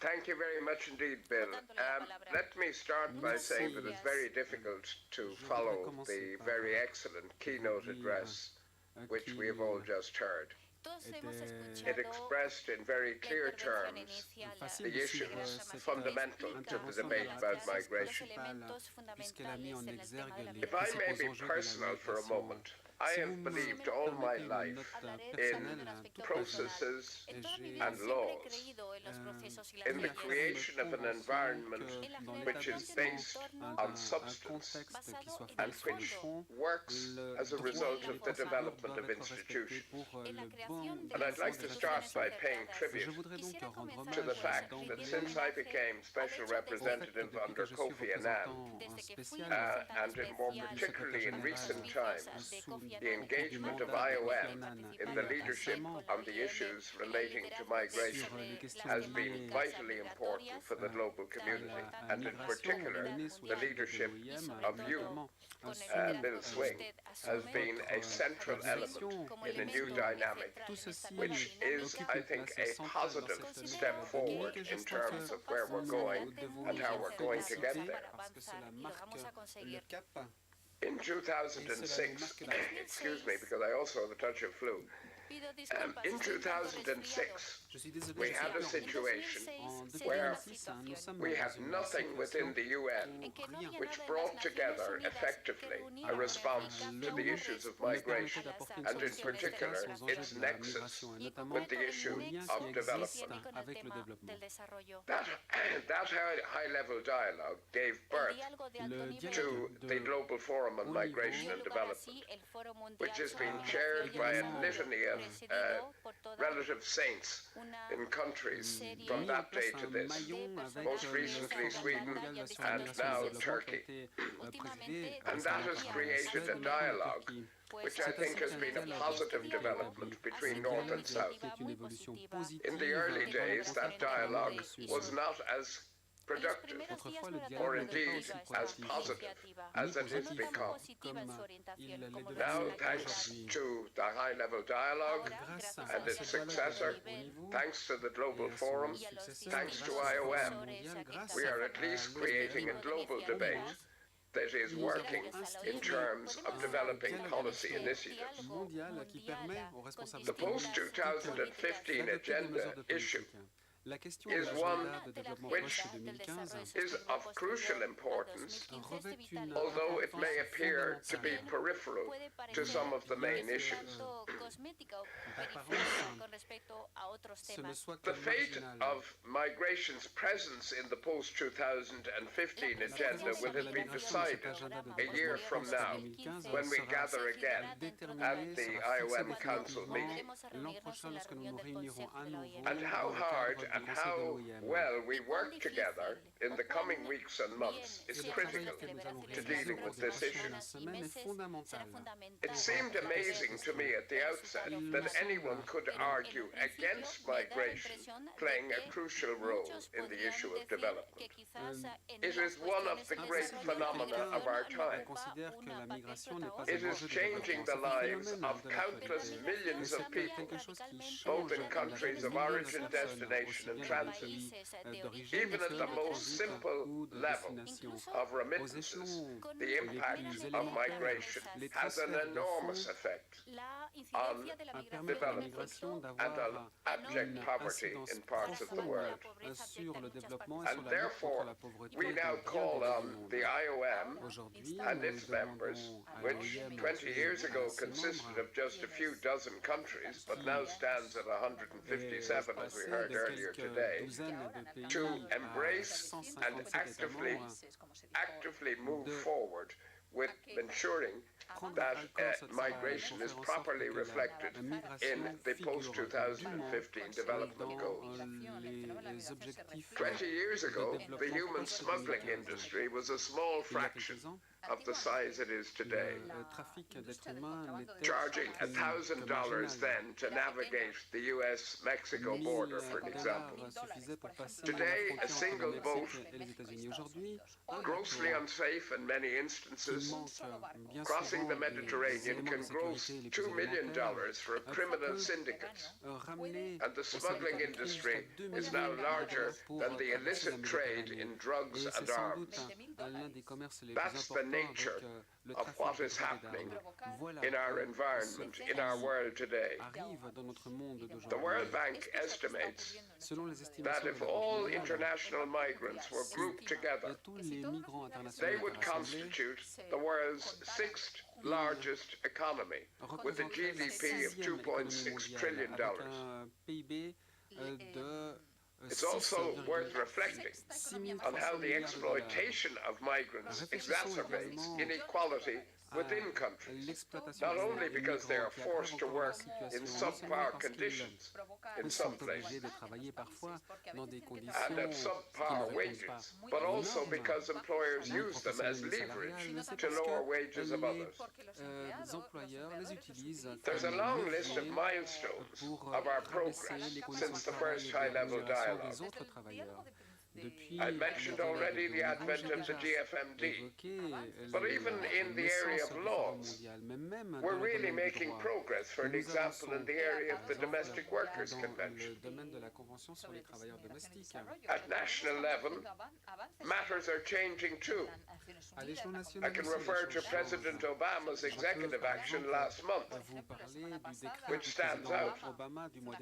Thank you very much indeed, Bill. Let me start by saying that it's very difficult to follow the very excellent keynote address which we have all just heard. It expressed in very clear terms the issues fundamental to the debate about migration. If I may be personal for a moment, I have believed all my life in processes and laws, in the creation of an environment which is based on substance and which works as a result of the development of institutions. And I'd like to start by paying tribute to the fact that since I became Special Representative under Kofi Annan, and more particularly in recent times, the engagement of IOM in the leadership on the issues relating to migration has been vitally important for the global community, and in particular, the leadership of you, Bill Swing, has been a central element in a new dynamic, which is, I think, a positive step forward in terms of where we're going and how we're going to get there. In 2006, excuse me, because I also have a touch of flu. In 2006, we had a situation where we had nothing within the UN which brought together effectively a response to the issues of migration, and in particular its nexus with the issue of development. That high-level dialogue gave birth to the Global Forum on Migration and Development, which has been chaired by a litany of relative saints in countries from that day to this, most recently Sweden and now Turkey. And that has created a dialogue which I think has been a positive development between North and South. In the early days, that dialogue was not as productive, or indeed as positive as it has become. Now, thanks to the high-level dialogue and its successor, thanks to the Global Forum, thanks to IOM, we are at least creating a global debate that is working in terms of developing policy initiatives. The post-2015 agenda issue is one which is of crucial importance, although it may appear to be peripheral to some of the main issues. The fate of migration's presence in the post-2015 agenda will have been decided a year from now, when we gather again at the IOM Council meeting. And how hard and how well we work together in the coming weeks and months is critical to dealing with this issue. It seemed amazing to me at the outset that anyone could argue against migration playing a crucial role in the issue of development. It is one of the great phenomena of our time. It is changing the lives of countless millions of people, both in countries of origin, destination, and transit. Even at the most simple level of remittances, the impact of migration has an enormous effect on development and on abject poverty in parts of the world. And therefore, we now call on the IOM and its members, which 20 years ago consisted of just a few dozen countries, but now stands at 157, as we heard earlier today, to embrace and actively move forward with ensuring that migration is properly reflected in the post-2015 development goals. 20 years ago, the human smuggling industry was a small fraction of the size it is today, charging $1,000 then to navigate the US-Mexico border, for example. Today, a single boat, grossly unsafe in many instances, crossing the Mediterranean can gross $2 million for a criminal syndicate. And the smuggling industry is now larger than the illicit trade in drugs and arms. That's the nature of what is happening in our environment, in our world today. The World Bank estimates that if all international migrants were grouped together, they would constitute the world's sixth largest economy, with a GDP of $2.6 trillion. It's also worth reflecting on how the exploitation of migrants exacerbates inequality within countries, not only because they are forced to work in subpar conditions in some places and at subpar wages, but also because employers use them as leverage to lower wages of others. There's a long list of milestones of our progress since the first high-level dialogue. I mentioned already the advent of the GFMD, but even in the area of laws, we're really making progress, for an example, in the area of the Domestic Workers Convention. At national level, matters are changing too. I can refer to President Obama's executive action last month, which stands out.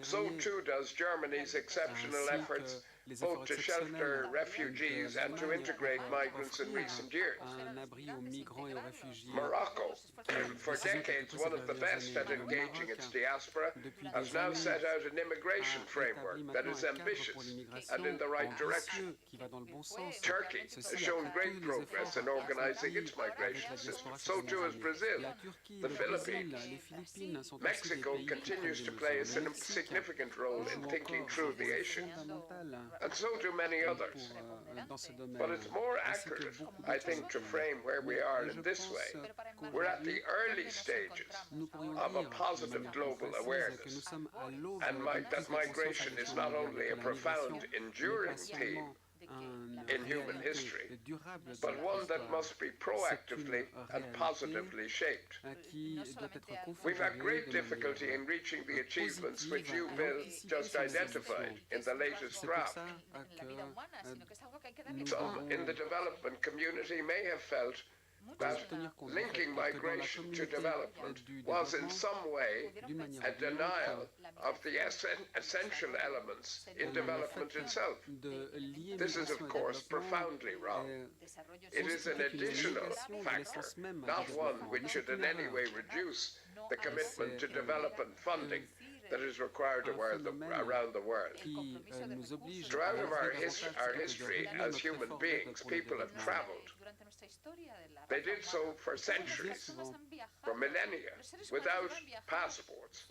So too does Germany's exceptional efforts both to shelter refugees and to integrate migrants in recent years. Morocco, for decades one of the best at engaging its diaspora, has now set out an immigration framework that is ambitious and in the right direction. Turkey has shown great progress in organizing its migration system, so too has Brazil, the Philippines. Mexico continues to play a significant role in thinking through the issue, and so do many others. But it's more accurate, I think, to frame where we are in this way. We're at the early stages of a positive global awareness, and that migration is not only a profound, enduring theme in human history, but one that must be proactively and positively shaped. We've had great difficulty in reaching the achievements which you, Bill, just identified in the latest draft. Some in the development community may have felt that linking migration to development was in some way a denial of the essential elements in development itself. This is, of course, profoundly wrong. It is an additional factor, not one which should in any way reduce the commitment to development funding that is required around the world. Throughout our history as human beings, people have traveled. They did so for centuries, for millennia, without passports.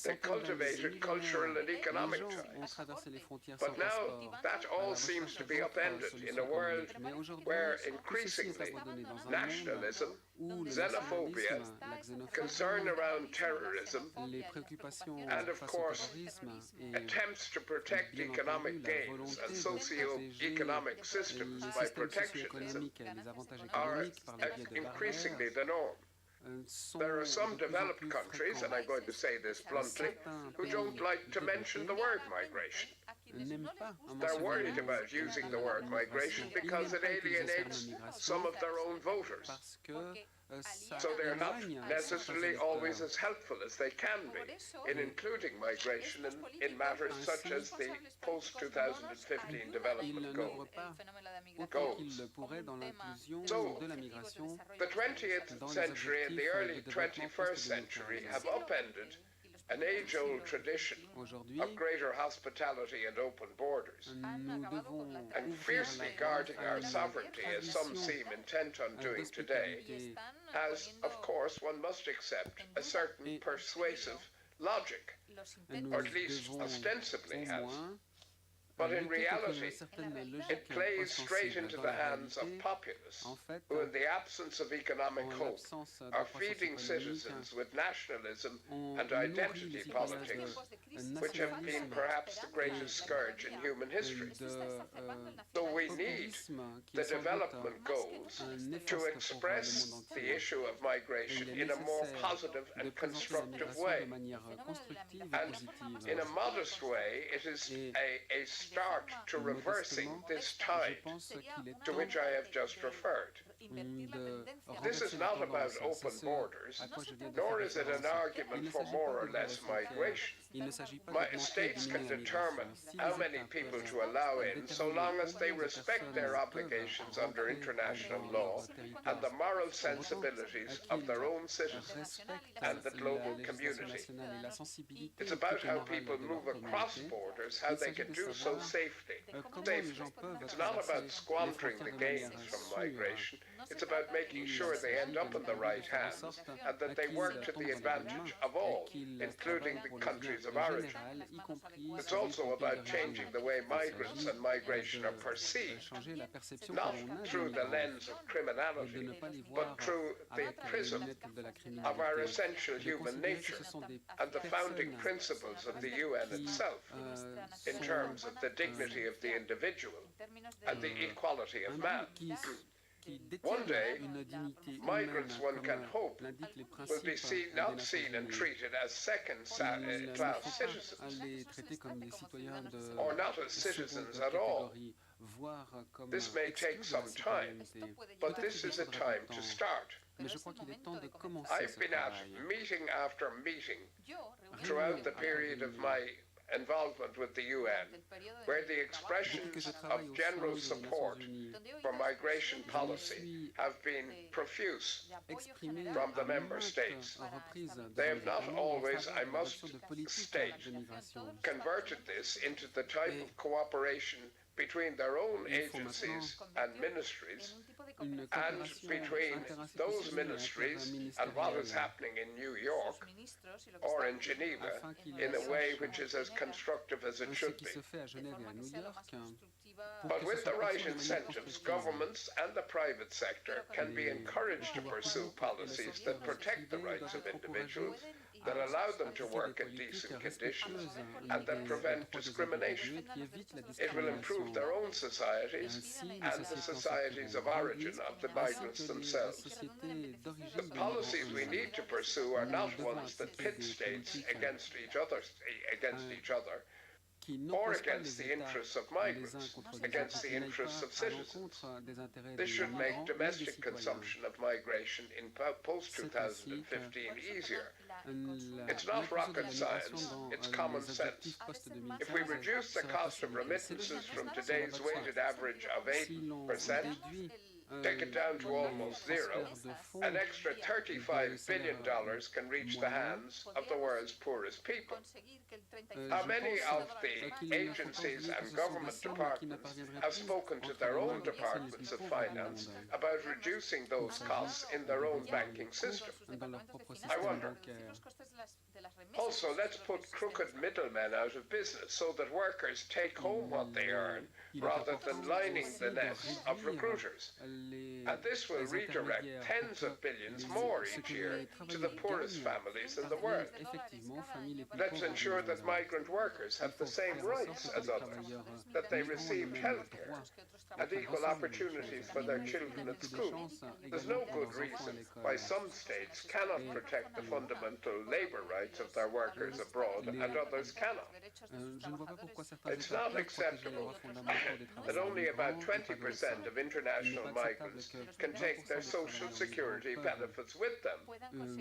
They cultivated cultural and economic ties. But now that all seems to be upended in a world where increasingly nationalism, xenophobia, concern around terrorism, and of course attempts to protect economic gains and socio-economic systems by protectionism are increasingly the norm. There are some developed countries, and I'm going to say this bluntly, who don't like to mention the word migration. They're worried about using the word migration because it alienates some of their own voters. So they're not necessarily always as helpful as they can be in including migration in matters such as the post-2015 development goals. So, the 20th century and the early 21st century have upended an age-old tradition of greater hospitality and open borders, and fiercely guarding our sovereignty, as some seem intent on doing today, as, of course, one must accept a certain persuasive logic, or at least ostensibly has. But in reality, it plays straight into the hands of populists who, in the absence of economic hope, are feeding citizens with nationalism and identity politics, which have been perhaps the greatest scourge in human history. So we need the development goals to express the issue of migration in a more positive and constructive way. And in a modest way, it is a start to reversing this tide to which I have just referred. This is not about open borders, nor is it an argument for more or less migration. States can determine how many people to allow in so long as they respect their obligations under international law and the moral sensibilities of their own citizens and the global community. It's about how people move across borders, how they can do so safely. It's not about squandering the gains from migration. It's about making sure they end up in the right hands and that they work to the advantage of all, including the countries of origin. It's also about changing the way migrants and migration are perceived, not through the lens of criminality, but through the prism of our essential human nature and the founding principles of the UN itself in terms of the dignity of the individual and the equality of man. One day, migrants, one can hope, will be not seen and treated as second-class citizens, or not as citizens at all. This may take some time, but this is a time to start. I've been at meeting after meeting throughout the period of my involvement with the UN, where the expressions of general support for migration policy have been profuse from the member states. They have not always, I must state, converted this into the type of cooperation between their own agencies and ministries, and between those ministries and what is happening in New York or in Geneva in a way which is as constructive as it should be. But with the right incentives, governments and the private sector can be encouraged to pursue policies that protect the rights of individuals, that allow them to work in decent conditions, and that prevent discrimination. It will improve their own societies and the societies of origin of the migrants themselves. The policies we need to pursue are not ones that pit states against each other, or against the interests of migrants, against the interests of citizens. This should make domestic consumption of migration in post-2015 easier. It's not rocket science, it's common sense. If we reduce the cost of remittances from today's weighted average of 8%, take it down to almost zero, an extra $35 billion can reach the hands of the world's poorest people. How many of the agencies and government departments have spoken to their own departments of finance about reducing those costs in their own banking system? I wonder. Also, let's put crooked middlemen out of business so that workers take home what they earn rather than lining the nests of recruiters. And this will redirect tens of billions more each year to the poorest families in the world. Let's ensure that migrant workers have the same rights as others, that they receive health care and equal opportunities for their children at school. There's no good reason why some states cannot protect the fundamental labor rights of their workers abroad and others cannot. It's not acceptable that only about 20% of international migrants can take their social security benefits with them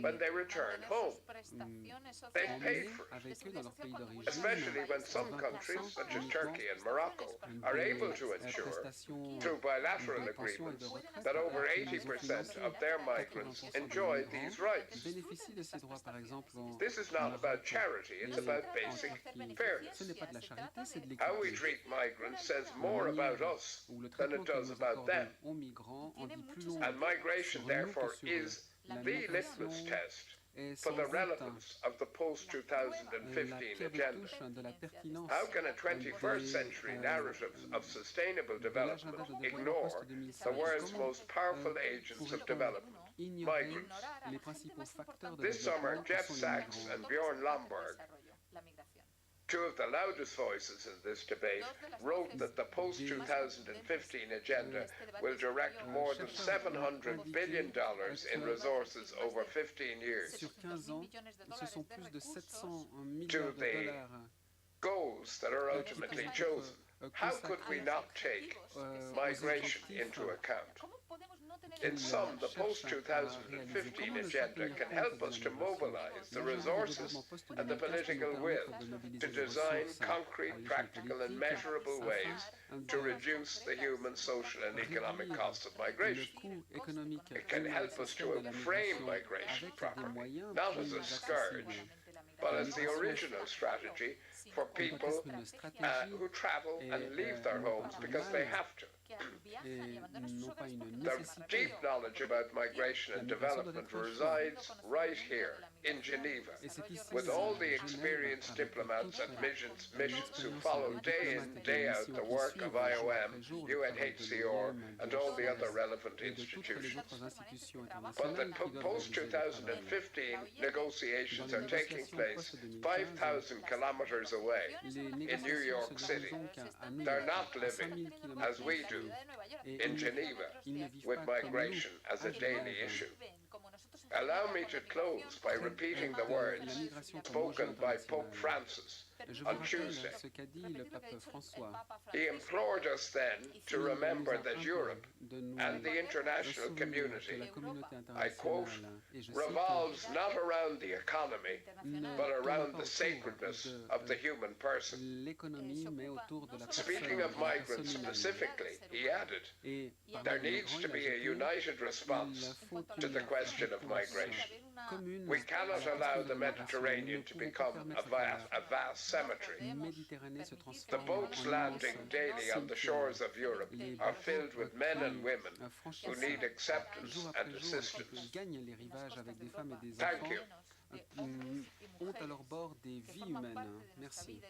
when they return home. They've paid for it, especially when some countries, such as Turkey and Morocco, are able to ensure, through bilateral agreements, that over 80% of their migrants enjoy these rights. This is not about charity, it's about basic fairness. How we treat migrants says more about us than it does about them. And migration, therefore, is the litmus test for the relevance of the post-2015 agenda. How can a 21st century narrative of sustainable development ignore the world's most powerful agents of development, migrants? This summer, Jeff Sachs and Bjorn Lomborg, two of the loudest voices in this debate, wrote that the post-2015 agenda will direct more than $700 billion in resources over 15 years to the goals that are ultimately chosen. How could we not take migration into account? In sum, the post-2015 agenda can help us to mobilize the resources and the political will to design concrete, practical and measurable ways to reduce the human, social and economic costs of migration. It can help us to frame migration properly, not as a scourge, but as the original strategy for people who travel and leave their homes because they have to. The deep knowledge about migration and development resides right here in Geneva, with all the experienced diplomats and missions who follow day in, day out the work of IOM, UNHCR, and all the other relevant institutions. But the post-2015 negotiations are taking place 5,000 kilometers away in New York City. They're not living, as we do, in Geneva, with migration as a daily issue. Allow me to close by repeating the words spoken by Pope Francis on Tuesday. He implored us then to remember that Europe and the international community, I quote, revolves not around the economy, but around the sacredness of the human person. Speaking of migrants specifically, he added, there needs to be a united response to the question of migration. We cannot allow the Mediterranean to become a vast cemetery. The boats landing daily on the shores of Europe are filled with men and women who need acceptance and assistance. Thank you. Ont à leur bord des vies humaines. Merci.